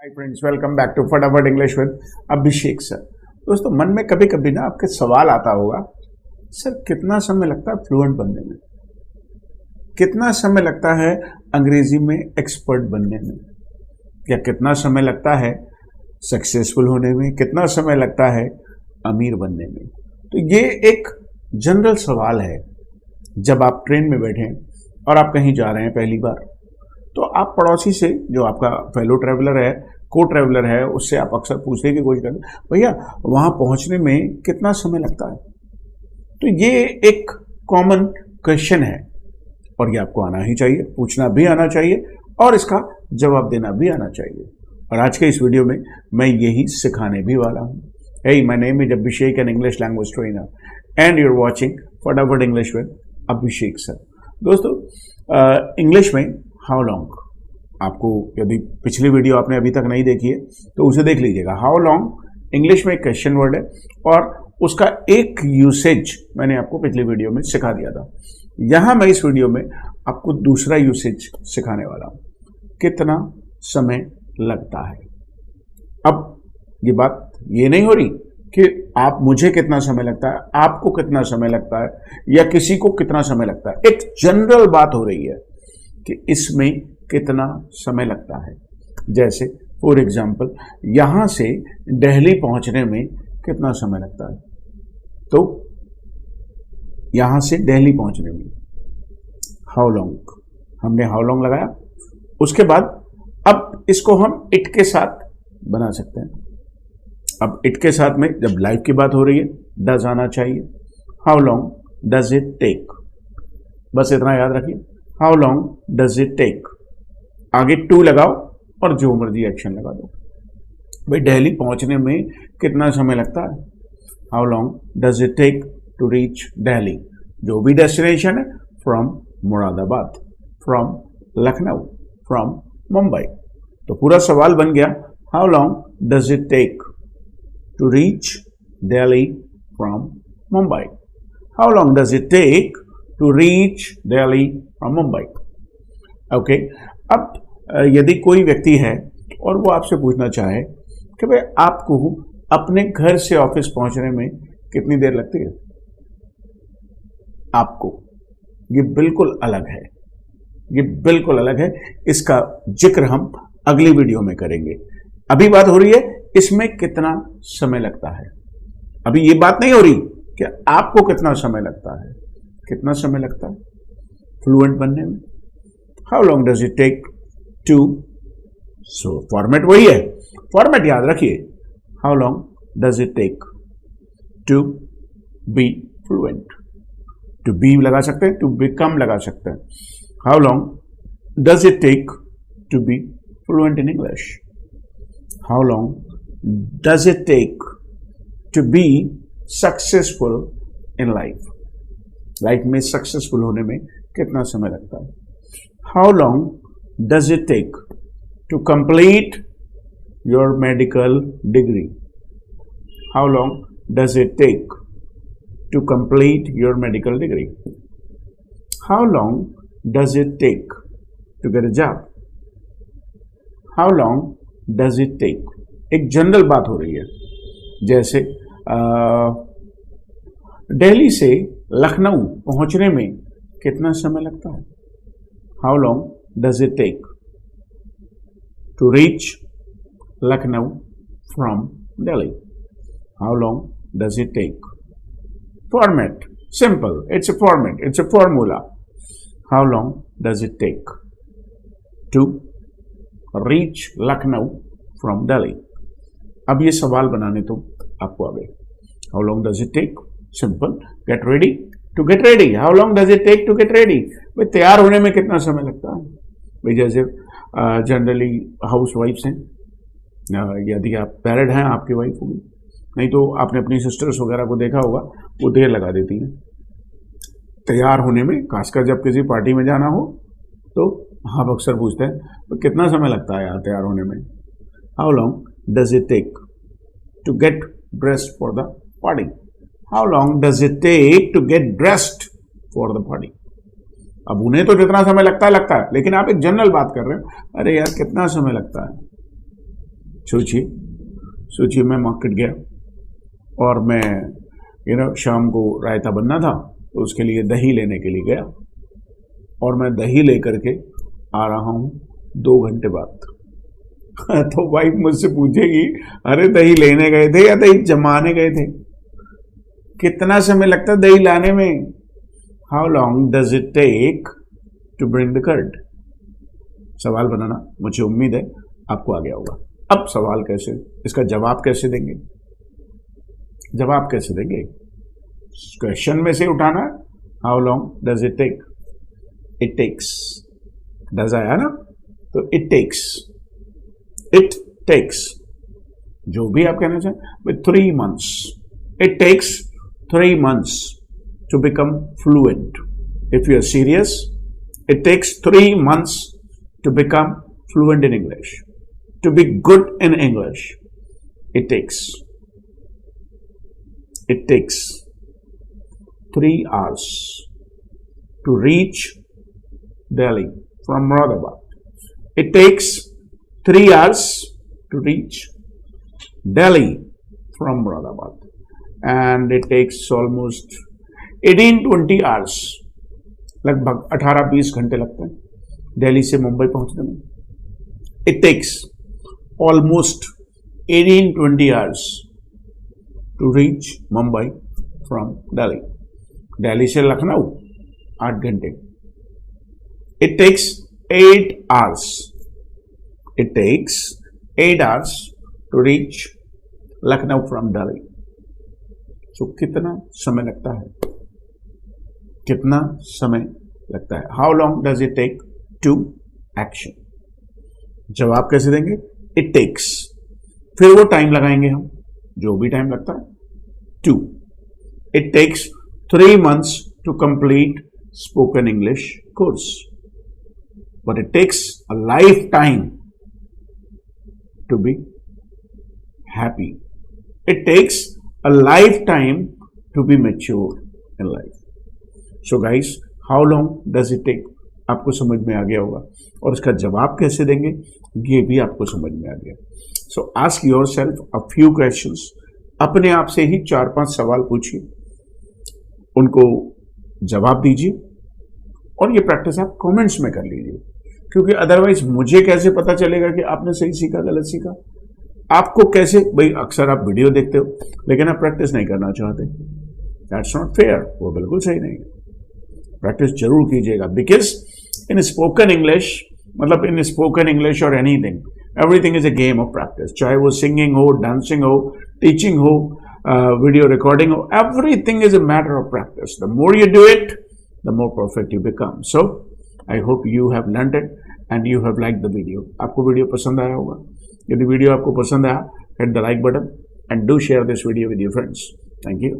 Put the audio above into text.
Hi friends, welcome back to फटाफट English with Abhishek sir. दोस्तों, मन में कभी कभी ना आपके सवाल आता होगा, सर कितना समय लगता है फ्लुएंट बनने में, कितना समय लगता है अंग्रेजी में एक्सपर्ट बनने में, या कितना समय लगता है सक्सेसफुल होने में, कितना समय लगता है अमीर बनने में। तो ये एक जनरल सवाल है। जब आप ट्रेन में बैठे और आप कहीं जा रहे हैं पहली बार, तो आप पड़ोसी से, जो आपका फेलो ट्रैवलर है, को ट्रैवलर है, उससे आप अक्सर पूछने की कोशिश करते हैं, भैया वहां पहुंचने में कितना समय लगता है। तो ये एक कॉमन क्वेश्चन है और ये आपको आना ही चाहिए, पूछना भी आना चाहिए और इसका जवाब देना भी आना चाहिए। और आज के इस वीडियो में मैं यही सिखाने भी वाला हूँ। Hey, my name is Abhishek, an English language trainer, and you're watching फटाफट इंग्लिश विद अभिषेक सर। दोस्तों, इंग्लिश में हाउ लॉन्ग, आपको यदि पिछली वीडियो आपने अभी तक नहीं देखी है तो उसे देख लीजिएगा। हाउ लॉन्ग इंग्लिश में एक क्वेश्चन वर्ड है और उसका एक यूसेज मैंने आपको पिछली वीडियो में सिखा दिया था। यहां मैं इस वीडियो में आपको दूसरा यूसेज सिखाने वाला हूं, कितना समय लगता है। अब ये बात ये नहीं हो रही कि आप मुझे कितना समय लगता है, आपको कितना समय लगता है, या किसी को कितना समय लगता है। एक जनरल बात हो रही है कि इसमें कितना समय लगता है। जैसे फॉर एग्जाम्पल, यहां से दिल्ली पहुंचने में कितना समय लगता है, तो यहां से दिल्ली पहुंचने में हाउ लॉन्ग, हमने हाउ लॉन्ग लगाया। उसके बाद अब इसको हम इट के साथ बना सकते हैं। अब इट के साथ में जब लाइफ की बात हो रही है, डज आना चाहिए। How long does it take, बस इतना याद रखिए। How long does it take, आगे टू लगाओ और जो मर्जी एक्शन लगा दो। भाई दिल्ली पहुंचने में कितना समय लगता है, how long does it take to reach Delhi, जो भी डेस्टिनेशन है, from Moradabad, from Lucknow, from Mumbai. तो पूरा सवाल बन गया, how long does it take to reach Delhi from Mumbai? How long does it take to reach Delhi from Mumbai? Okay, अब यदि कोई व्यक्ति है और वो आपसे पूछना चाहे कि भाई आपको अपने घर से ऑफिस पहुंचने में कितनी देर लगती है, आपको, ये बिल्कुल अलग है, ये बिल्कुल अलग है। इसका जिक्र हम अगली वीडियो में करेंगे। अभी बात हो रही है इसमें कितना समय लगता है। अभी ये बात नहीं हो रही कि आपको कितना समय लगता है, कितना समय लगता है फ्लुएंट बनने में। How long does it take to, so format वही है, फॉर्मेट याद रखिए। How long does it take to be fluent, to be लगा सकते हैं, टू बिकम लगा सकते हैं। How long does it take to be fluent in English, how long does it take to be successful in life? Life में successful होने में कितना समय लगता है। How long does it take to complete your medical degree? How long does it take to complete your medical degree? How long does it take to get a job? How long does it take? एक general बात हो रही है। जैसे दिल्ली से लखनऊ पहुंचने में कितना समय लगता है, how long does it take to reach Lucknow from Delhi, how long does it take. Format simple, it's a format, it's a formula. How long does it take to reach Lucknow from Delhi. अब ये सवाल बनाने तो आपको आ गए। How long does it take, simple, get ready, to get ready. How long does it take to get ready, भाई तैयार होने में कितना समय लगता है। भाई जैसे जनरली हाउस वाइफ्स हैं, यदि आप मैरिड हैं, आपकी वाइफ होगी, नहीं तो आपने अपनी सिस्टर्स वगैरह को देखा होगा, वो देर लगा देती हैं तैयार होने में। खासकर जब किसी पार्टी में जाना हो तो आप अक्सर पूछते हैं तो कितना समय लगता है यार तैयार होने में। How long does it take to get dressed for the party? How long does it take to get dressed for the party? अब उन्हें तो जितना समय लगता है, लेकिन आप एक जनरल बात कर रहे हैं, अरे यार कितना समय लगता है। सोचिए मैं मार्केट गया और मैं शाम को रायता बनना था, तो उसके लिए दही लेने के लिए गया और मैं दही लेकर के आ रहा हूँ 2 घंटे बाद। तो वाइफ मुझसे पूछेगी, अरे दही लेने गए थे या दही जमाने गए थे? कितना समय लगता है दही लाने में? How long does it take to bring the curd? सवाल बनाना मुझे उम्मीद है आपको आ गया होगा। अब सवाल कैसे, इसका जवाब कैसे देंगे? जवाब कैसे देंगे? क्वेश्चन में से उठाना, how long does it take? It takes, does आया ना, तो इट टेक्स जो भी आप कहना चाहें, with 3 months, it takes 3 months to become fluent. If you are serious, it takes 3 months to become fluent in English. To be good in English, it takes 3 hours to reach Delhi from Moradabad. It takes 3 hours to reach Delhi from Moradabad. And it takes almost 18-20 hours, लगभग 18-20 घंटे लगते हैं दिल्ली से मुंबई पहुंचने में. It takes almost 18-20 hours to reach Mumbai from Delhi. Delhi से लखनऊ 8 घंटे. It takes 8 hours. It takes 8 hours to reach Lucknow from Delhi. So कितना समय लगता है? कितना समय लगता है? How long does it take to action? जवाब कैसे देंगे? It takes. फिर वो टाइम लगाएंगे हम, जो भी टाइम लगता है. 2. It takes 3 months to complete spoken English course. But it takes a lifetime to be happy. It takes a lifetime to be mature in life. So guys, how long does it take? आपको समझ में आ गया होगा, और इसका जवाब कैसे देंगे ये भी आपको समझ में आ गया. So ask yourself a few questions. अपने आप से ही 4-5 सवाल पूछिए, उनको जवाब दीजिए, और ये प्रैक्टिस आप कमेंट्स में कर लीजिए, क्योंकि अदरवाइज मुझे कैसे पता चलेगा कि आपने सही सीखा गलत सीखा? आपको कैसे? भाई अक्सर आप वीडियो देखते हो लेकिन आप प्रैक्टिस नहीं करना चाहते. That's not fair. वो बिल्कुल सही नहीं है. प्रैक्टिस जरूर कीजिएगा, बिकॉज इन स्पोकन इंग्लिश, मतलब इन स्पोकन इंग्लिश और anything, everything is a game of practice. चाहे वो सिंगिंग हो, डांसिंग हो, टीचिंग हो, वीडियो रिकॉर्डिंग हो, everything is a matter of practice. The more you do it, the more perfect you become. So I hope you have learned it and you have like the video. आपको video पसंद आया होगा. यदि video आपको पसंद आया, hit the like button and do share this video with your friends. Thank you.